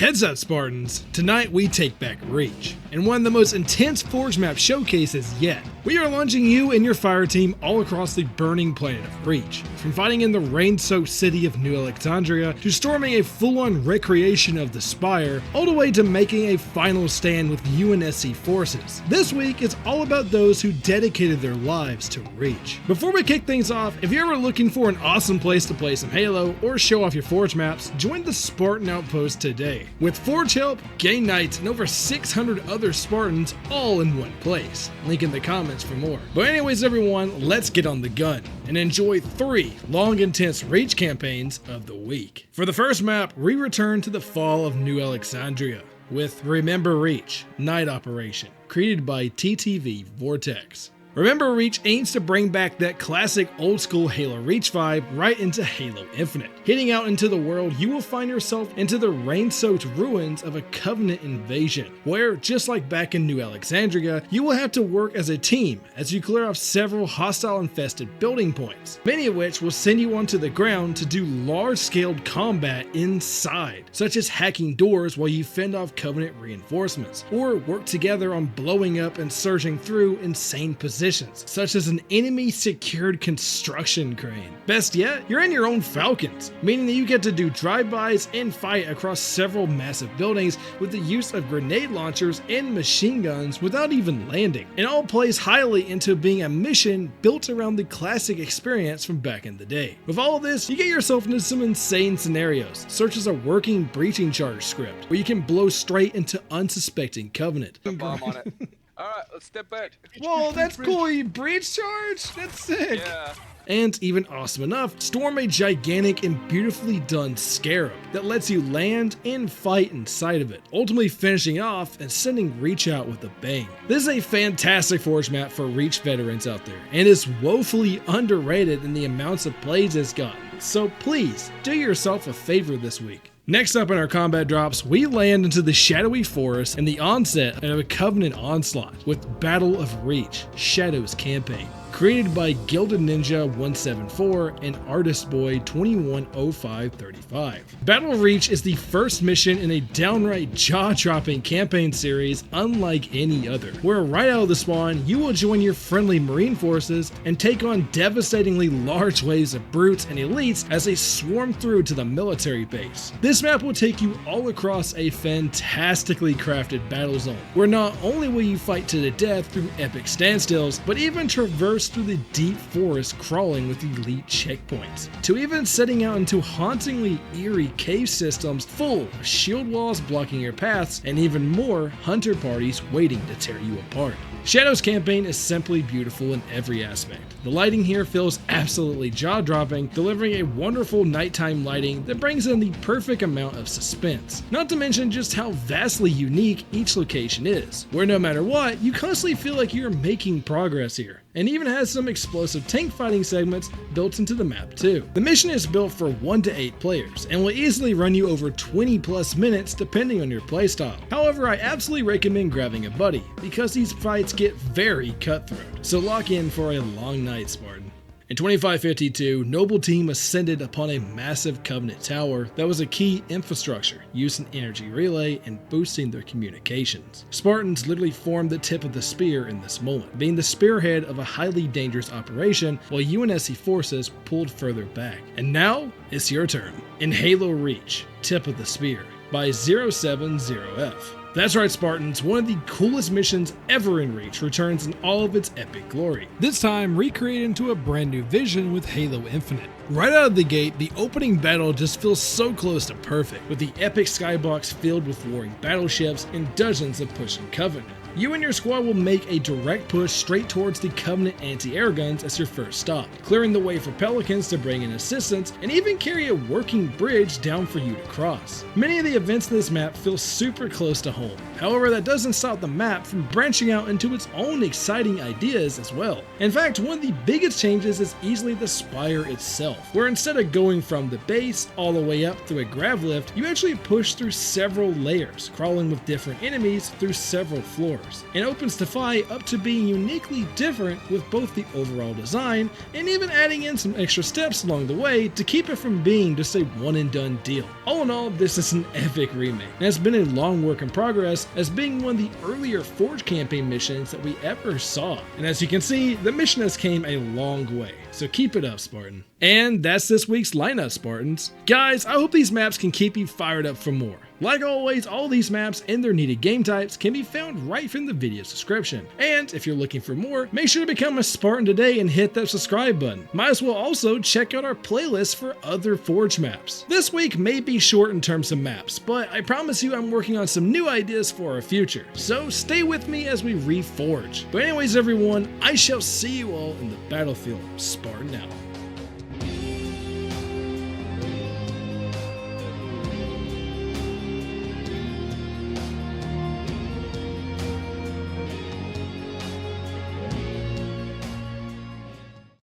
Heads up, Spartans! Tonight we take back Reach, and one of the most intense Forge map showcases yet. We are launching you and your fire team all across the burning planet of Reach, from fighting in the rain-soaked city of New Alexandria, to storming a full-on recreation of the Spire, all the way to making a final stand with UNSC forces. This week is all about those who dedicated their lives to Reach. Before we kick things off, if you're ever looking for an awesome place to play some Halo or show off your Forge maps, join the Spartan Outpost today. With Forge help, GAMETYPE, and over 600 other Spartans all in one place. Link in the comments for more. But anyways everyone, let's get on the gun and enjoy 3 long intense Reach campaigns of the week. For the first map, we return to the fall of New Alexandria with Remember Reach, Night Operation, created by TTV Vortex. Remember Reach aims to bring back that classic old school Halo Reach vibe right into Halo Infinite. Heading out into the world, you will find yourself into the rain-soaked ruins of a Covenant invasion, where, just like back in New Alexandria, you will have to work as a team as you clear off several hostile-infested building points, many of which will send you onto the ground to do large-scale combat inside, such as hacking doors while you fend off Covenant reinforcements, or work together on blowing up and surging through insane positions, such as an enemy secured construction crane. Best yet, you're in your own Falcons, meaning that you get to do drive-bys and fight across several massive buildings with the use of grenade launchers and machine guns without even landing. It all plays highly into being a mission built around the classic experience from back in the day. With all of this, you get yourself into some insane scenarios, such as a working breaching charge script, where you can blow straight into unsuspecting Covenant. Put a bomb on it. Alright, let's step back. Whoa, that's cool, you breach charge? That's sick. Yeah. And even awesome enough, storm a gigantic and beautifully done Scarab that lets you land and fight inside of it, ultimately finishing off and sending Reach out with a bang. This is a fantastic Forge map for Reach veterans out there, and is woefully underrated in the amounts of plays it's gotten, so please do yourself a favor this week. Next up in our combat drops, we land into the shadowy forest and the onset of a Covenant onslaught with Battle of Reach, Shadows campaign. Created by Gilded Ninja 174 and Artist Boy 210535. Battle of Reach is the first mission in a downright jaw-dropping campaign series unlike any other, where right out of the spawn, you will join your friendly Marine forces and take on devastatingly large waves of brutes and elites as they swarm through to the military base. This map will take you all across a fantastically crafted battle zone, where not only will you fight to the death through epic standstills, but even traverse through the deep forest crawling with elite checkpoints, to even setting out into hauntingly eerie cave systems full of shield walls blocking your paths and even more hunter parties waiting to tear you apart. Shadows campaign is simply beautiful in every aspect. The lighting here feels absolutely jaw-dropping, delivering a wonderful nighttime lighting that brings in the perfect amount of suspense. Not to mention just how vastly unique each location is, where no matter what, you constantly feel like you're making progress here, and even has some explosive tank fighting segments built into the map too. The mission is built for 1 to 8 players, and will easily run you over 20 plus minutes depending on your playstyle. However, I absolutely recommend grabbing a buddy, because these fights get very cutthroat, so lock in for a long night, Spartan. In 2552, Noble Team ascended upon a massive Covenant tower that was a key infrastructure used in energy relay and boosting their communications. Spartans literally formed the tip of the spear in this moment, being the spearhead of a highly dangerous operation while UNSC forces pulled further back. And now, it's your turn. In Halo Reach, Tip of the Spear by 070F. That's right, Spartans, one of the coolest missions ever in Reach returns in all of its epic glory. This time recreated into a brand new vision with Halo Infinite. Right out of the gate, the opening battle just feels so close to perfect, with the epic skybox filled with warring battleships and dozens of pushing Covenant. You and your squad will make a direct push straight towards the Covenant anti-air guns as your first stop, clearing the way for Pelicans to bring in assistance and even carry a working bridge down for you to cross. Many of the events in this map feel super close to home, however that doesn't stop the map from branching out into its own exciting ideas as well. In fact, one of the biggest changes is easily the Spire itself, where instead of going from the base all the way up through a grav lift, you actually push through several layers, crawling with different enemies through several floors. course, and opens Defy up to being uniquely different with both the overall design and even adding in some extra steps along the way to keep it from being just a one and done deal. All in all, this is an epic remake, and has been a long work in progress as being one of the earlier Forge campaign missions that we ever saw. And as you can see, the mission has came a long way, so keep it up, Spartan. And that's this week's lineup, Spartans. Guys, I hope these maps can keep you fired up for more. Like always, all these maps and their needed game types can be found right from the video's description. And if you're looking for more, make sure to become a Spartan today and hit that subscribe button. Might as well also check out our playlist for other Forge maps. This week may be short in terms of maps, but I promise you I'm working on some new ideas for our future. So stay with me as we reforge. But anyways everyone, I shall see you all in the battlefield. Spartan out.